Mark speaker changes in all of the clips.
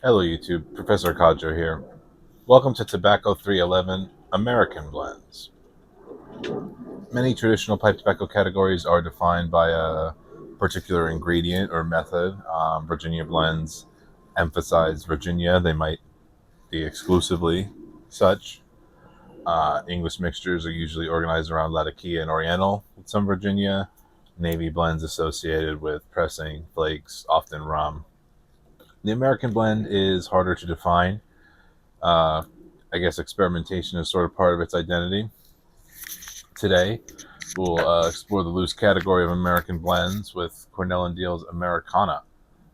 Speaker 1: Hello YouTube, Professor Kajo here. Welcome to Tobacco 311 American Blends. Many traditional pipe tobacco categories are defined by a particular ingredient or method. Virginia blends emphasize Virginia. They might be exclusively such. English mixtures are usually organized around Latakia and Oriental with some Virginia. Navy blends associated with pressing, flakes, often rum. The American blend is harder to define. Uh, I guess experimentation is sort of part of its identity. Today, we'll explore the loose category of American blends with Cornell Diehl's Americana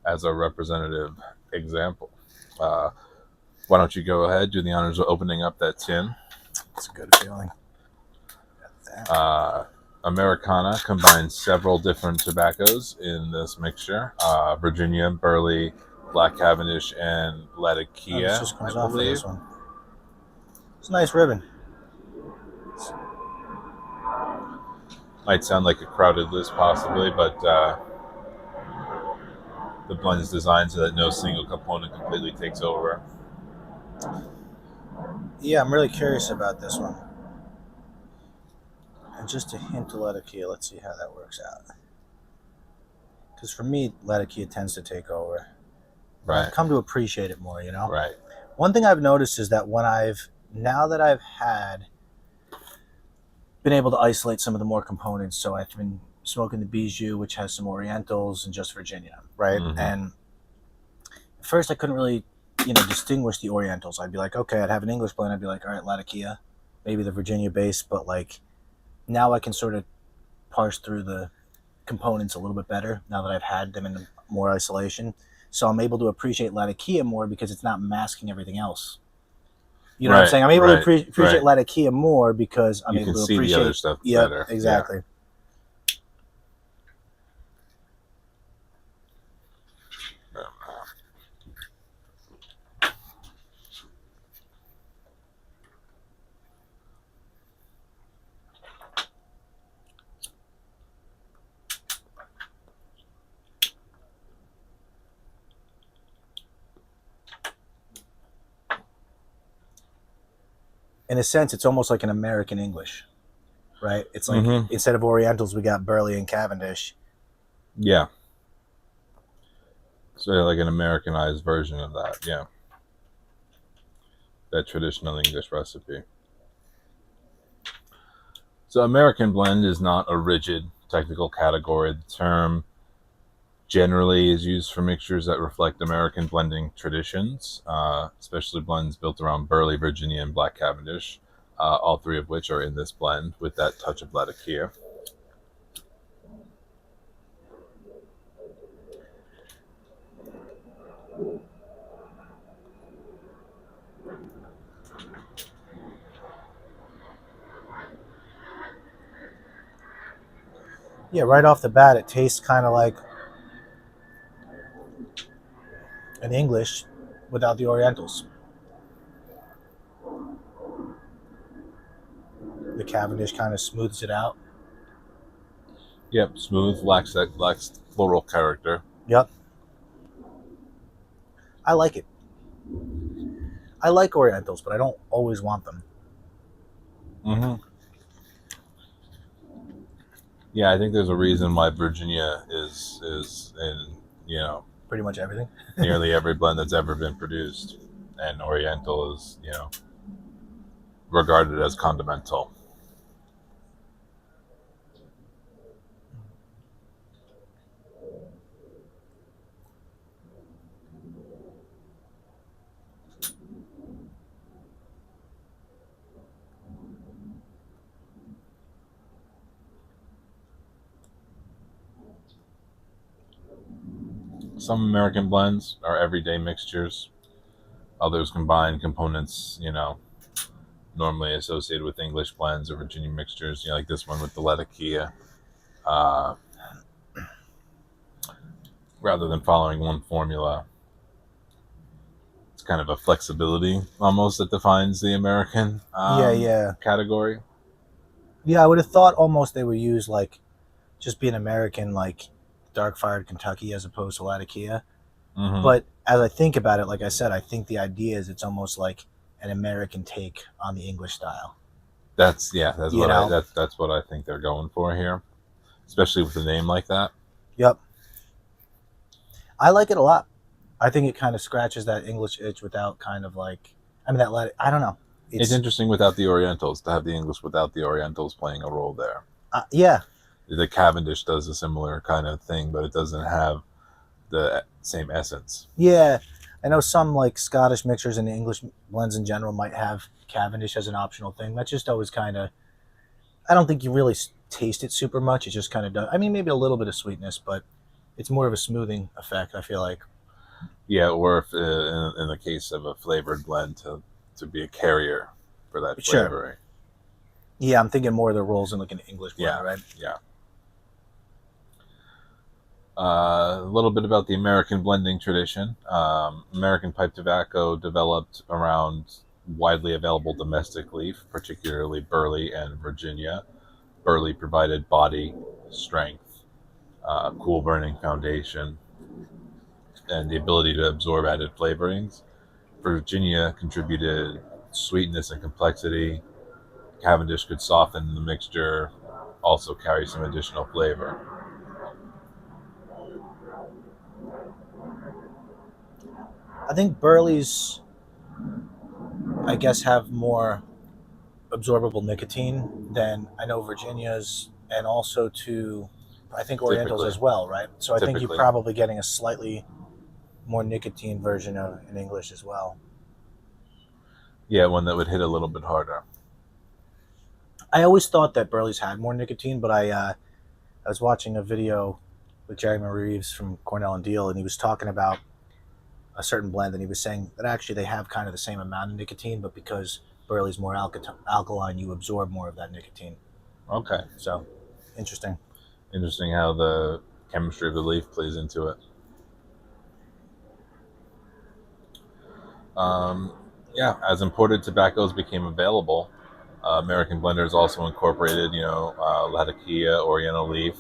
Speaker 1: as a representative example. Uh, why don't you go ahead, do the honors of opening up that tin?
Speaker 2: It's a good feeling.
Speaker 1: Americana combines several different tobaccos in this mixture: Virginia, Burley, Black Cavendish, and Latakia.
Speaker 2: This just comes off of this one. It's a nice ribbon.
Speaker 1: Might sound like a crowded list, possibly, but the blend is designed so that no single component completely takes over.
Speaker 2: Yeah, I'm really curious about this one. And just a hint of Latakia. Let's see how that works out. Because for me, Latakia tends to take over.
Speaker 1: Right.
Speaker 2: I've come to appreciate it more, you know?
Speaker 1: Right.
Speaker 2: One thing I've noticed is that now that I've been able to isolate some of the more components, so I've been smoking the Bijou, which has some Orientals and just Virginia, right?
Speaker 1: Mhm.
Speaker 2: And at first I couldn't really, distinguish the Orientals. I'd be like, okay, I'd have an English blend. I'd be like, all right, Latakia, maybe the Virginia base, but like now I can sort of parse through the components a little bit better now that I've had them in more isolation. So I'm able to appreciate Latakia more because it's not masking everything else. You know what I'm saying? I'm able to appreciate Latakia more because I'm able to appreciate
Speaker 1: the other stuff better.
Speaker 2: Exactly. In a sense, it's almost like an American English, right? It's like instead of Orientals, we got Burley and Cavendish.
Speaker 1: Yeah. So like an Americanized version of that, yeah. That traditional English recipe. So American blend is not a rigid technical category. The term generally is used for mixtures that reflect American blending traditions, especially blends built around Burley, Virginia, and Black Cavendish, all three of which are in this blend with that touch of Latakia.
Speaker 2: Yeah, right off the bat, it tastes kind of like an English without the Orientals. The Cavendish kind of smooths it out.
Speaker 1: Yep, smooth, lacks floral character.
Speaker 2: Yep. I like it. I like Orientals, but I don't always want them.
Speaker 1: Mm-hmm. Yeah, I think there's a reason why Virginia is in,
Speaker 2: pretty much everything.
Speaker 1: nearly every blend that's ever been produced, and Oriental is, regarded as condimental. Some American blends are everyday mixtures. Others combine components, normally associated with English blends or Virginia mixtures, like this one with the Latakia. Rather than following one formula, it's kind of a flexibility almost that defines the American category.
Speaker 2: Yeah, I would have thought almost they would use like just being American, like dark fired Kentucky as opposed to Latakia.
Speaker 1: Hmm.
Speaker 2: But as I think about it, like I said, I think the idea is it's almost like an American take on the English style.
Speaker 1: That's
Speaker 2: You
Speaker 1: what I
Speaker 2: know?
Speaker 1: that's what I think they're going for here, especially with a name like that.
Speaker 2: Yep. I like it a lot. I think it kind of scratches that English itch without kind of like, I mean, that let it, I don't know.
Speaker 1: It's
Speaker 2: It's,
Speaker 1: interesting without the Orientals to have the English without the Orientals playing a role there.
Speaker 2: yeah,
Speaker 1: The Cavendish does a similar kind of thing, but it doesn't have the same essence.
Speaker 2: yeah. I know some like Scottish mixers and English blends in general might have Cavendish as an optional thing. That's just always kind of, I don't think you really taste it super much. It just kind of does. I mean, maybe a little bit of sweetness, but it's more of a smoothing effect, I feel like.
Speaker 1: Yeah, or if in the case of a flavored blend to be a carrier for that
Speaker 2: Sure.
Speaker 1: flavoring.
Speaker 2: Yeah, I'm thinking more of the rolls in like an English blend,
Speaker 1: Yeah,
Speaker 2: right?
Speaker 1: yeah. A little bit about the American blending tradition. American pipe tobacco developed around widely available domestic leaf, particularly burley and Virginia. Burley provided body, strength, cool burning foundation, and the ability to absorb added flavorings. Virginia contributed sweetness and complexity. Cavendish could soften the mixture, also carry some additional flavor.
Speaker 2: I think Burley's, I guess, have more absorbable nicotine than I know Virginia's, and also to I think Orientals
Speaker 1: Typically,
Speaker 2: as well, right? So I think you're
Speaker 1: typically,
Speaker 2: probably getting a slightly more nicotine version of in English as well.
Speaker 1: yeah, one that would hit a little bit harder.
Speaker 2: I always thought that Burley's had more nicotine, but I was watching a video with Jeremy Reeves from Cornell and Diehl, and he was talking about a certain blend, and he was saying that actually they have kind of the same amount of nicotine, but because Burley's more alkaline, you absorb more of that nicotine.
Speaker 1: Okay,
Speaker 2: So interesting.
Speaker 1: interesting how the chemistry of the leaf plays into it. Um, yeah, as imported tobaccos became available, American blenders also incorporated, Latakia, Oriental leaf,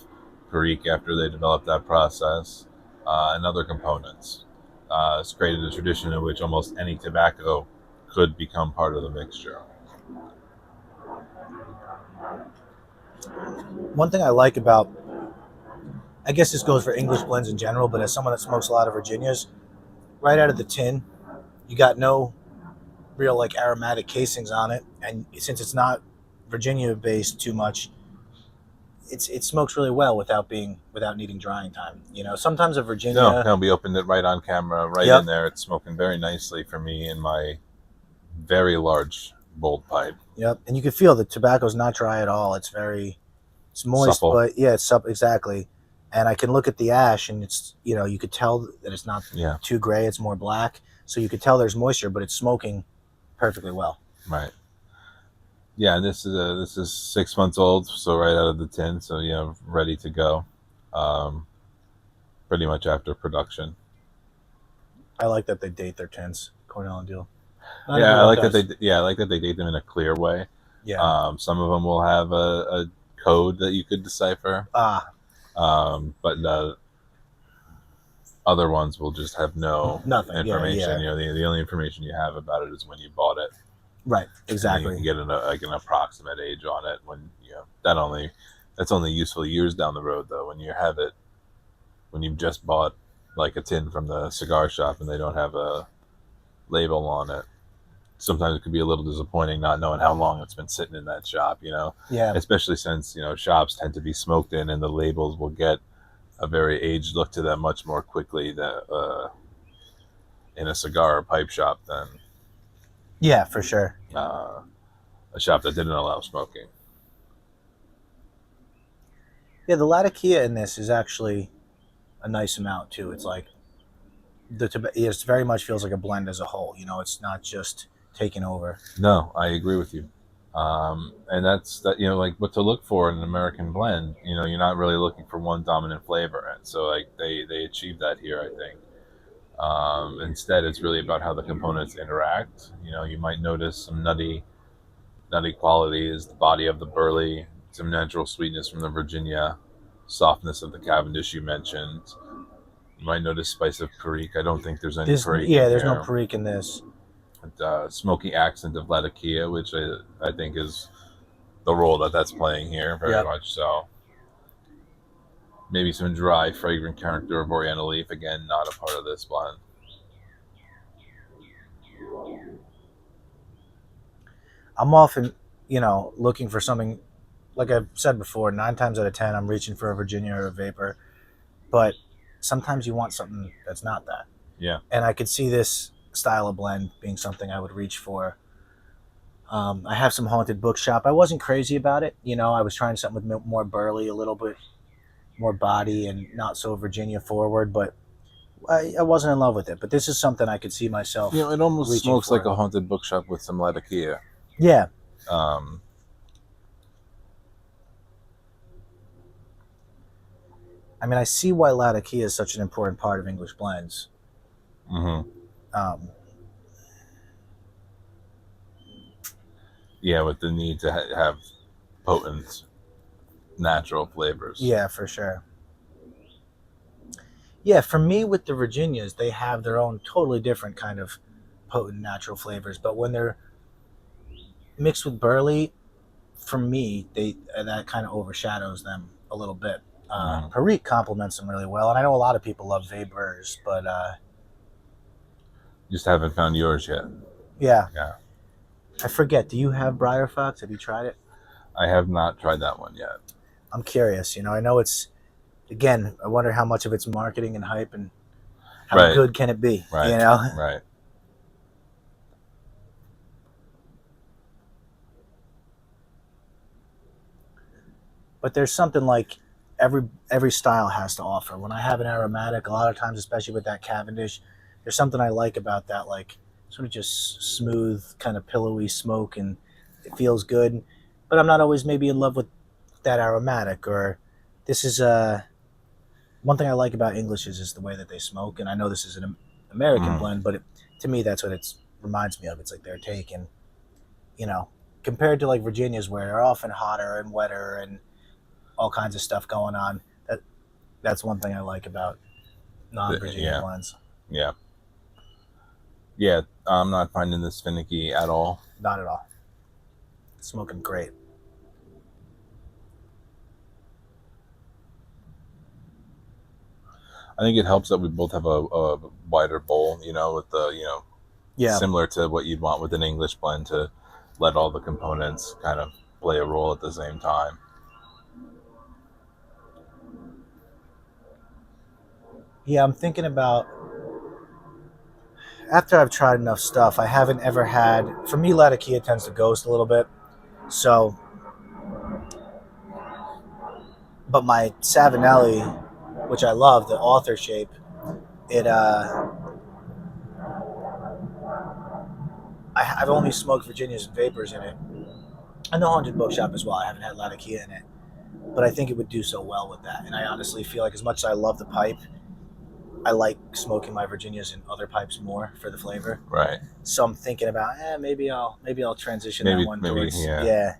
Speaker 1: Perique after they developed that process, and other components. It's created a tradition in which almost any tobacco could become part of the mixture.
Speaker 2: One thing I like about, I guess this goes for English blends in general, but as someone that smokes a lot of Virginias, right out of the tin, you got no real like aromatic casings on it, and since it's not Virginia based too much, it smokes really well without needing drying time. You know, sometimes a
Speaker 1: No,
Speaker 2: Virginia.
Speaker 1: no, we opened it right on camera, right in
Speaker 2: Yep,
Speaker 1: there. It's smoking very nicely for me in my very large bold pipe.
Speaker 2: yep, and you can feel the tobacco's not dry at all. It's moist,
Speaker 1: Supple.
Speaker 2: but yeah, it's up exactly. And I can look at the ash, and it's you could tell that it's not
Speaker 1: Yeah,
Speaker 2: too gray; it's more black. So you could tell there's moisture, but it's smoking perfectly well.
Speaker 1: right. Yeah, this is 6 months old, so right out of the tin, so yeah, ready to go. Um, Pretty much after production.
Speaker 2: I like that they date their tins, Cornell and Diehl. Not
Speaker 1: Yeah,
Speaker 2: everyone does.
Speaker 1: I like that they date them in a clear way.
Speaker 2: Yeah.
Speaker 1: Some of them will have a code that you could decipher,
Speaker 2: Ah,
Speaker 1: but other ones will just have no
Speaker 2: nothing. Yeah,
Speaker 1: information.
Speaker 2: yeah.
Speaker 1: The only information you have about it is when you bought it,
Speaker 2: Right.
Speaker 1: and you can
Speaker 2: Exactly.
Speaker 1: get like an approximate age on it. When that's only useful years down the road, though. When you have it, when you've just bought like a tin from the cigar shop and they don't have a label on it, sometimes it could be a little disappointing not knowing how long it's been sitting in that shop,
Speaker 2: Yeah.
Speaker 1: especially since, shops tend to be smoked in and the labels will get a very aged look to them much more quickly in a cigar or pipe shop than
Speaker 2: Yeah, for sure.
Speaker 1: uh, a shop that didn't allow smoking.
Speaker 2: Yeah, the Latakia in this is actually a nice amount too. It's like it very much feels like a blend as a whole. You know, it's not just taking over.
Speaker 1: No, I agree with you. And that's that, like what to look for in an American blend. You're not really looking for one dominant flavor. And so like they achieve that here, I think. Instead, it's really about how the components interact. You might notice some nutty qualities, the body of the burley, some natural sweetness from the Virginia, softness of the Cavendish you mentioned. You might notice spice of Perique. I don't think there's any Perique
Speaker 2: Yeah,
Speaker 1: in
Speaker 2: there's no
Speaker 1: here.
Speaker 2: Perique in this.
Speaker 1: Smoky accent of Latakia, which I think is the role that's playing here, very
Speaker 2: Yep.
Speaker 1: much so. Maybe some dry, fragrant character of Oriental Leaf. Again, not a part of this blend.
Speaker 2: I'm often, looking for something, like I've said before, 9 times out of 10, I'm reaching for a Virginia or a Vapor. But sometimes you want something that's not that.
Speaker 1: Yeah.
Speaker 2: And I could see this style of blend being something I would reach for. I have some Haunted Bookshop. I wasn't crazy about it. I was trying something with more burley, a little bit more body, and not so Virginia forward, but I wasn't in love with it. But this is something I could see myself.
Speaker 1: It almost
Speaker 2: reaching
Speaker 1: smokes
Speaker 2: for.
Speaker 1: like a Haunted Bookshop with some Latakia.
Speaker 2: Yeah. I mean, I see why Latakia is such an important part of English blends.
Speaker 1: Mm-hmm. Yeah, with the need to have potent, natural flavors.
Speaker 2: Yeah, for sure. Yeah, for me, with the Virginias, they have their own totally different kind of potent natural flavors. But when they're mixed with burley, for me, that kind of overshadows them a little bit. Perique complements them really well, and I know a lot of people love Vapors, but
Speaker 1: just haven't found yours yet.
Speaker 2: Yeah.
Speaker 1: Yeah.
Speaker 2: I forget. Do you have Briar Fox? Have you tried it?
Speaker 1: I have not tried that one yet.
Speaker 2: I'm curious. I know it's, again, I wonder how much of it's marketing and hype, and how good can it be?
Speaker 1: Right. Right.
Speaker 2: But there's something like every style has to offer. When I have an aromatic, a lot of times, especially with that Cavendish, there's something I like about that, like sort of just smooth, kind of pillowy smoke, and it feels good. But I'm not always maybe in love with that aromatic. Or this is one thing I like about Englishes is the way that they smoke. And I know this is an American blend, but to me, that's what it reminds me of. It's like their take, and compared to like Virginias, where they're often hotter and wetter and all kinds of stuff going on. That's one thing I like about non-Virginia blends.
Speaker 1: Yeah. Yeah, I'm not finding this finicky at all.
Speaker 2: Not at all. It's smoking great.
Speaker 1: I think it helps that we both have a wider bowl, with the, similar to what you'd want with an English blend, to let all the components kind of play a role at the same time.
Speaker 2: Yeah, I'm thinking about, after I've tried enough stuff, I haven't ever had, for me, Latakia tends to ghost a little bit. So, but my Savinelli, which I love, the author shape, I've only smoked Virginias and Vapors in it. And the Haunted Bookshop as well. I haven't had Latakia in it. But I think it would do so well with that. And I honestly feel like, as much as I love the pipe, I like smoking my Virginias in other pipes more for the flavor.
Speaker 1: Right.
Speaker 2: So I'm thinking about, maybe I'll transition that one towards. Yeah.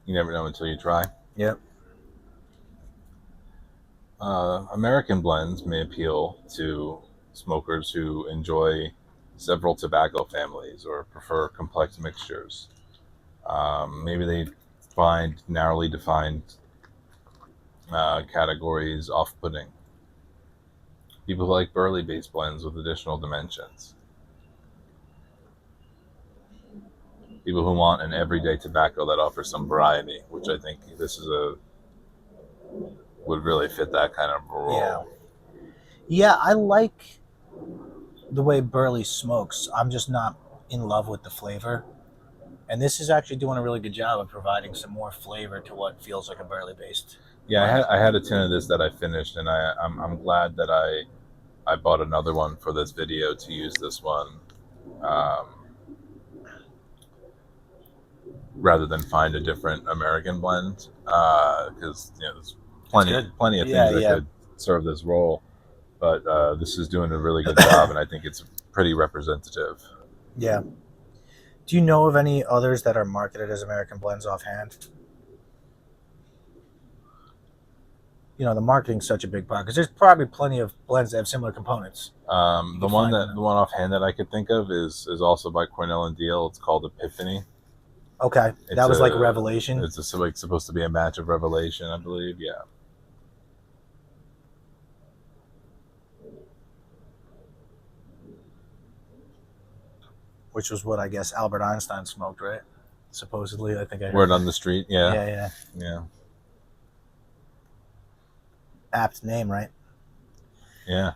Speaker 1: You never know until you try.
Speaker 2: Yep.
Speaker 1: American blends may appeal to smokers who enjoy several tobacco families or prefer complex mixtures. Maybe they find narrowly defined categories off-putting. People who like burley-based blends with additional dimensions. People who want an everyday tobacco that offers some variety, which I think this is would really fit that kind of role.
Speaker 2: Yeah, I like the way burley smokes. I'm just not in love with the flavor. And this is actually doing a really good job of providing some more flavor to what feels like a burley based.
Speaker 1: Yeah, I had a tin of this that I finished, and I'm glad that I bought another one for this video to use this one, rather than find a different American blend, because there's plenty of things that could serve this role, but this is doing a really good job, and I think it's pretty representative.
Speaker 2: Yeah. Do you know of any others that are marketed as American blends offhand? the marketing's such a big part, because there's probably plenty of blends that have similar components.
Speaker 1: The
Speaker 2: can
Speaker 1: one
Speaker 2: find
Speaker 1: that
Speaker 2: them.
Speaker 1: the one offhand that I could think of is also by Cornell and Diehl. It's called Epiphany.
Speaker 2: Okay, that
Speaker 1: It's
Speaker 2: was like
Speaker 1: a
Speaker 2: Revelation.
Speaker 1: it's a, like supposed to be a match of Revelation, I believe. Yeah.
Speaker 2: Which was what I guess Albert Einstein smoked, right? Supposedly, I think I heard
Speaker 1: Word
Speaker 2: that.
Speaker 1: on the street. Yeah.
Speaker 2: Yeah, yeah.
Speaker 1: Yeah.
Speaker 2: Apt name, right?
Speaker 1: Yeah.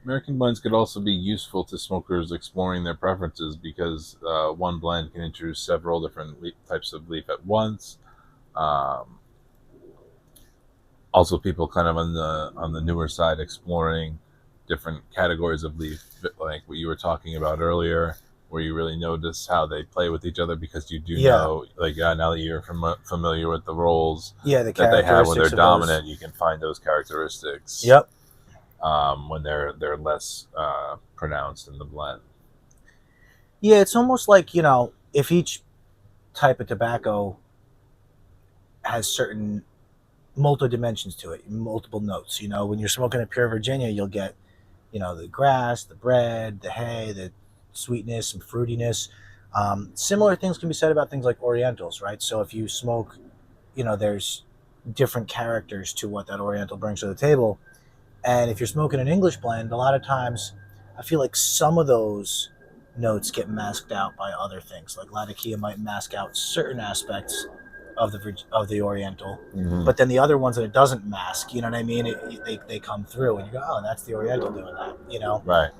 Speaker 1: American blends could also be useful to smokers exploring their preferences because one blend can introduce several different types of leaf at once. Um, Also, people kind of on the newer side exploring different categories of leaf, like what you were talking about earlier, where you really notice how they play with each other because you do
Speaker 2: Yeah,
Speaker 1: know, like now that you're familiar with the roles
Speaker 2: yeah. The
Speaker 1: that they have when they're
Speaker 2: characteristics of those.
Speaker 1: dominant, you can find those characteristics
Speaker 2: Yep.
Speaker 1: when they're less pronounced in the blend.
Speaker 2: Yeah, it's almost like if each type of tobacco has certain multiple dimensions to it, multiple notes. When you're smoking a pure Virginia, you'll get the grass, the bread, the hay, the sweetness and fruitiness. Similar things can be said about things like Orientals, right? So if you smoke, there's different characters to what that Oriental brings to the table. And if you're smoking an English blend, a lot of times I feel like some of those notes get masked out by other things. Like Latakia might mask out certain aspects of the Oriental,
Speaker 1: Mm-hmm.
Speaker 2: but then the other ones that it doesn't mask, you know what I mean? They come through, and you go, oh, that's the Oriental doing that.
Speaker 1: Right.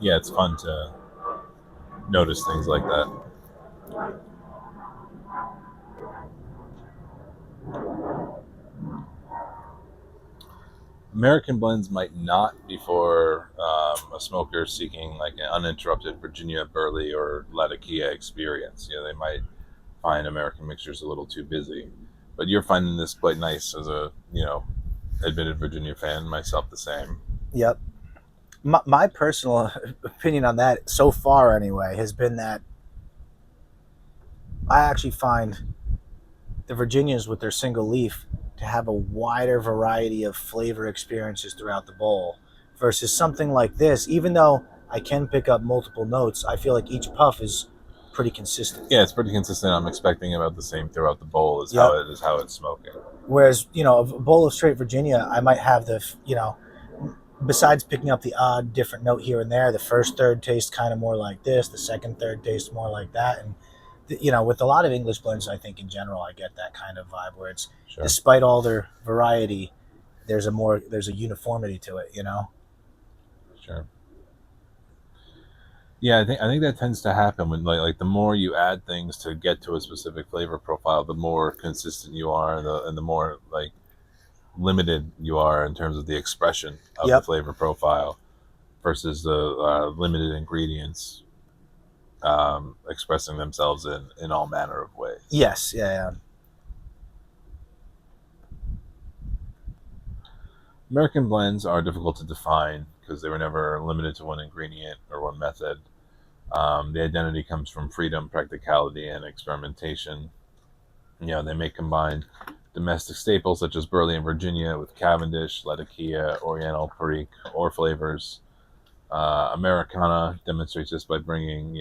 Speaker 1: Yeah, it's fun to notice things like that. American blends might not be for a smoker seeking like an uninterrupted Virginia Burley or Latakia experience. They might find American mixtures a little too busy, but you're finding this quite nice as a admitted Virginia fan. Myself the same.
Speaker 2: Yep. My personal opinion on that so far, anyway, has been that I actually find the Virginias with their single leaf to have a wider variety of flavor experiences throughout the bowl versus something like this. Even though I can pick up multiple notes, I feel like each puff is pretty consistent.
Speaker 1: Yeah, it's pretty consistent. I'm expecting about the same throughout the bowl as
Speaker 2: Yep.
Speaker 1: how it's smoking.
Speaker 2: Whereas, a bowl of straight Virginia, I might have besides picking up the odd different note here and there, the first third tastes kind of more like this, the second third tastes more like that. And, with a lot of English blends, I think in general, I get that kind of vibe where it's,
Speaker 1: Sure.
Speaker 2: despite all their variety, there's a uniformity to it.
Speaker 1: Sure. Yeah, I think that tends to happen when like the more you add things to get to a specific flavor profile, the more consistent you are, and the more like limited you are in terms of the expression of the
Speaker 2: Yep.
Speaker 1: flavor profile versus the limited ingredients expressing themselves in all manner of ways.
Speaker 2: Yes. Yeah. Yeah.
Speaker 1: American blends are difficult to define because they were never limited to one ingredient or one method. The identity comes from freedom, practicality, and experimentation. They may combine domestic staples such as Burley and Virginia with Cavendish, Latakia, Oriental, Perique, or flavors. Americana demonstrates this by bringing,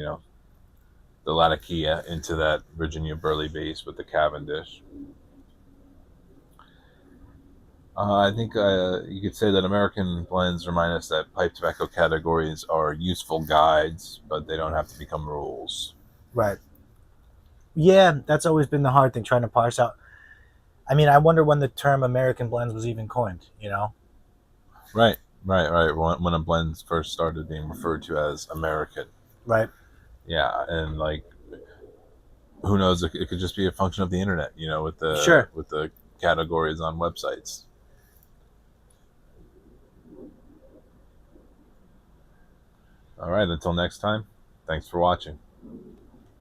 Speaker 1: the Latakia into that Virginia Burley base with the Cavendish. I think you could say that American blends remind us that pipe tobacco categories are useful guides, but they don't have to become rules.
Speaker 2: Right. Yeah, that's always been the hard thing, trying to parse out. I mean, I wonder when the term American blends was even coined.
Speaker 1: Right. When a blend first started being referred to as American.
Speaker 2: Right.
Speaker 1: Yeah, and like, who knows? It could just be a function of the internet, with
Speaker 2: Sure.
Speaker 1: the categories on websites. All right, until next time, thanks for watching.